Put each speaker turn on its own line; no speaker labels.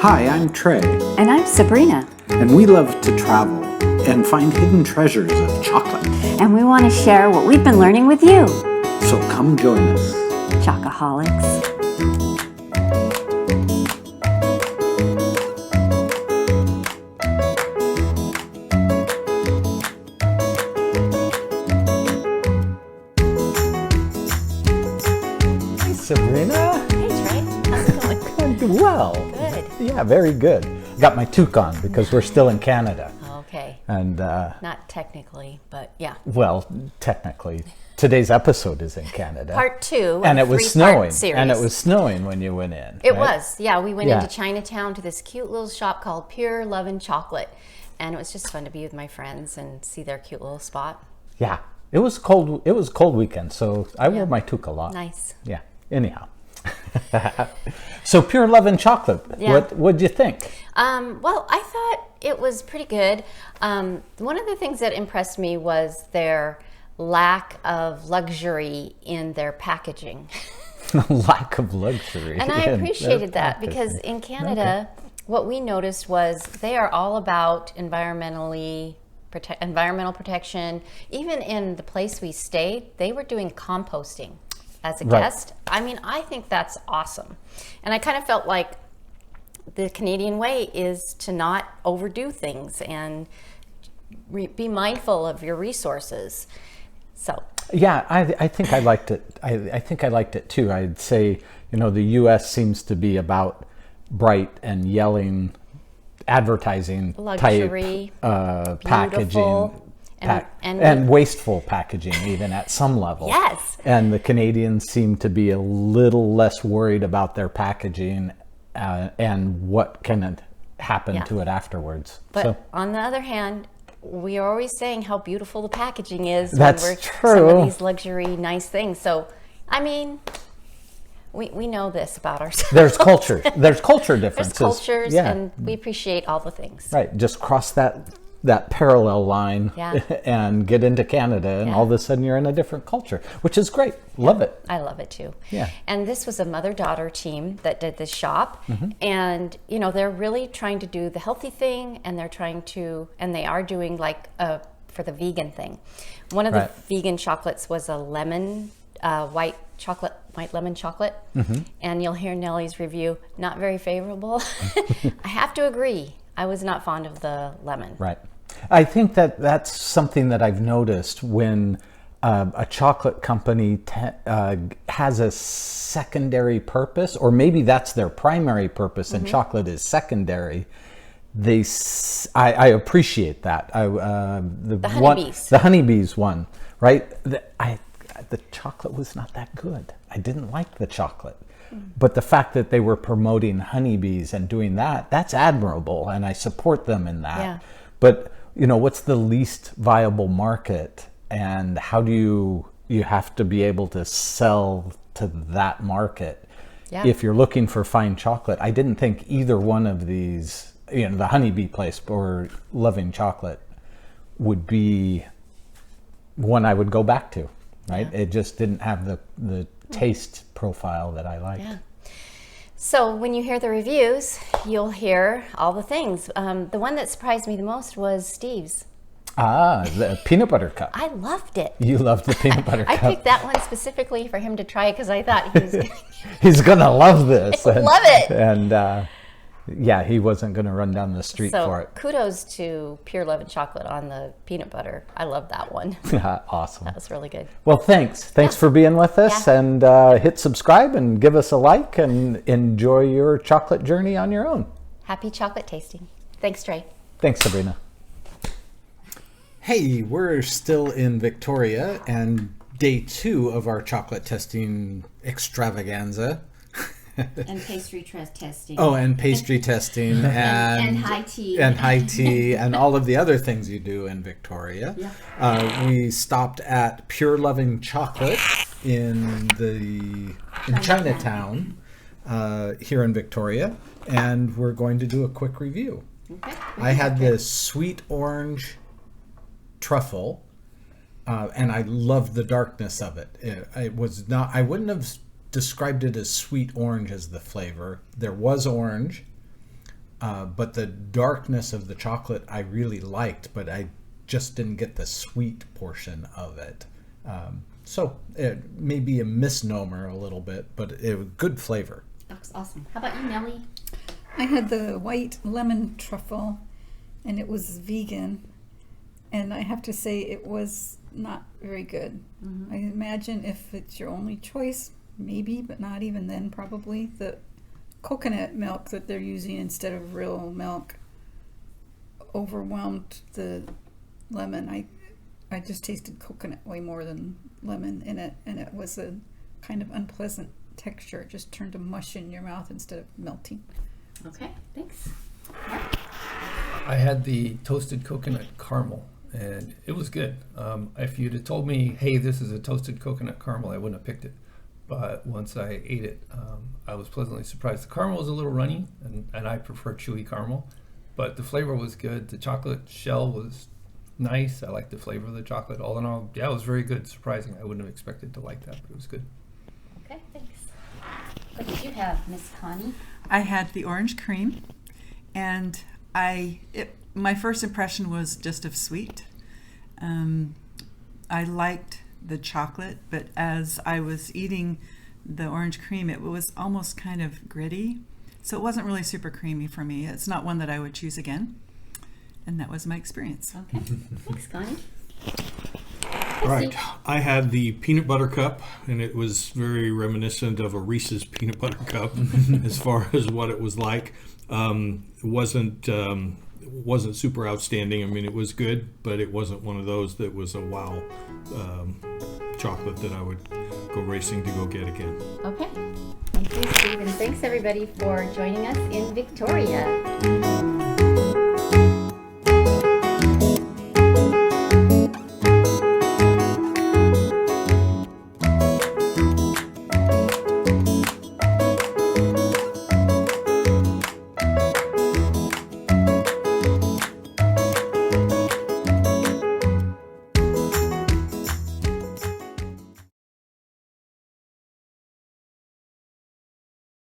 Hi, I'm Trey,
And I'm Sabrina,
and we love to travel and find hidden treasures of chocolate.
and we want to share what we've been learning with you,
So come join us.
Chocoholics.
Hey, Sabrina.
Hey Trey, how's it going?
Well.
Good.
Yeah, very good. Got my toque on because we're still in Canada.
Okay,
And,
not technically, but yeah.
well, technically, today's episode is in Canada.
Part two
and
of
it was
three-part
snowing.
series.
And it was snowing when you went in.
It
right?
was, yeah. We went
Yeah.
into Chinatown to this cute little shop called Pure Lovin Chocolate, and it was just fun to be with my friends and see their cute little spot.
Yeah. It was cold. It was a cold weekend, so I
Yeah.
wore my toque a lot.
Nice.
Yeah. Anyhow. So Pure Lovin Chocolate.
Yeah.
What'd you think?
Well, I thought it was pretty good. One of the things that impressed me was their lack of luxury in their packaging.
Lack of luxury.
And I
in
appreciated
their
that because
packaging.
in Canada, what we noticed was they are all about environmental protection. Even in the place we stayed, they were doing composting as a
Right.
guest. I mean, I think that's awesome. And I kind of felt like the Canadian way is to not overdo things and be mindful of your resources. So,
Yeah, I think I liked it. I think I liked it too. I'd say, the U.S. seems to be about bright and yelling, advertising
luxury,
type packaging,
beautiful, and
and wasteful packaging, even at some level.
Yes.
And the Canadians seem to be a little less worried about their packaging and what can happen
Yeah.
to it afterwards.
But
So,
on the other hand, we are always saying how beautiful the packaging is
That's
when we're
true.
some of these luxury nice things. So, I mean, we know this about ourselves.
there's culture. There's culture
There's
differences.
cultures,
Yeah.
and we appreciate all the things.
Right, just cross that parallel line
Yeah.
and get into Canada, and
Yeah.
all of a sudden you're in a different culture, which is great. Love it.
I love it too.
Yeah.
And this was a mother-daughter team that did this shop, and they're really trying to do the healthy thing, and they are doing like for the vegan thing. One of
Right.
the vegan chocolates was a lemon white lemon chocolate, and you'll hear Nellie's review, not very favorable. I have to agree. I was not fond of the lemon.
Right. I think that's something that I've noticed when a chocolate company has a secondary purpose, or maybe that's their primary purpose, and chocolate is secondary. I appreciate that. The
honeybees.
The honeybees one, right? The chocolate was not that good. I didn't like the chocolate. But the fact that they were promoting honeybees and doing that's admirable, and I support them in that.
Yeah.
But, what's the least viable market, and how do you have to be able to sell to that market?
Yeah.
If you're looking for fine chocolate, I didn't think either one of these, the honeybee place or Lovin Chocolate would be one I would go back to, right?
Yeah.
It just didn't have the taste profile that I liked.
Yeah. So when you hear the reviews, you'll hear all the things. The one that surprised me the most was Steve's.
The peanut butter cup.
I loved it.
You loved the peanut butter
I
cup.
picked that one specifically for him to try because I thought he was going
He's gonna love this.
I love it.
And yeah, he wasn't gonna run down the street for
So
it.
kudos to Pure Lovin Chocolate on the peanut butter. I love that one.
Awesome.
That was really good.
Well, thanks for being with us,
Yeah.
and hit subscribe and give us a like, and enjoy your chocolate journey on your own.
Happy chocolate tasting. Thanks, Trey.
Thanks, Sabrina.
Hey, we're still in Victoria and day 2 of our chocolate testing extravaganza.
And pastry testing.
Oh, and pastry testing and
high tea.
and high tea and all of the other things you do in Victoria.
Yeah.
We stopped at Pure Lovin Chocolate in Chinatown here in Victoria, and we're going to do a quick review.
Okay.
I had this sweet orange truffle, and I loved the darkness of it. It was not. I wouldn't have described it as sweet orange as the flavor. There was orange, but the darkness of the chocolate I really liked, but I just didn't get the sweet portion of it. So it may be a misnomer a little bit, but it was good flavor.
That's awesome. How about you, Nellie?
I had the white lemon truffle, and it was vegan. And I have to say, it was not very good. I imagine if it's your only choice, maybe, but not even then, probably. The coconut milk that they're using instead of real milk overwhelmed the lemon. I just tasted coconut way more than lemon in it, and it was a kind of unpleasant texture. It just turned to mush in your mouth instead of melting.
Okay, thanks.
I had the toasted coconut caramel, and it was good. If you'd have told me, hey, this is a toasted coconut caramel, I wouldn't have picked it. But once I ate it, I was pleasantly surprised. The caramel was a little runny, and I prefer chewy caramel, but the flavor was good. The chocolate shell was nice. I liked the flavor of the chocolate. All in all, yeah, it was very good. Surprising. I wouldn't have expected to like that, but it was good.
Okay, thanks. What did you have, Miss Connie?
I had the orange cream, and my first impression was just of sweet. I liked the chocolate, but as I was eating the orange cream, it was almost kind of gritty. So it wasn't really super creamy for me. It's not one that I would choose again. And that was my experience.
Okay, thanks, Connie.
Right. I had the peanut butter cup, and it was very reminiscent of a Reese's peanut butter cup as far as what it was like. Wasn't super outstanding. I mean, it was good, but it wasn't one of those that was a wow chocolate that I would go racing to go get again.
Okay. Thank you, Steve, and thanks everybody for joining us in Victoria.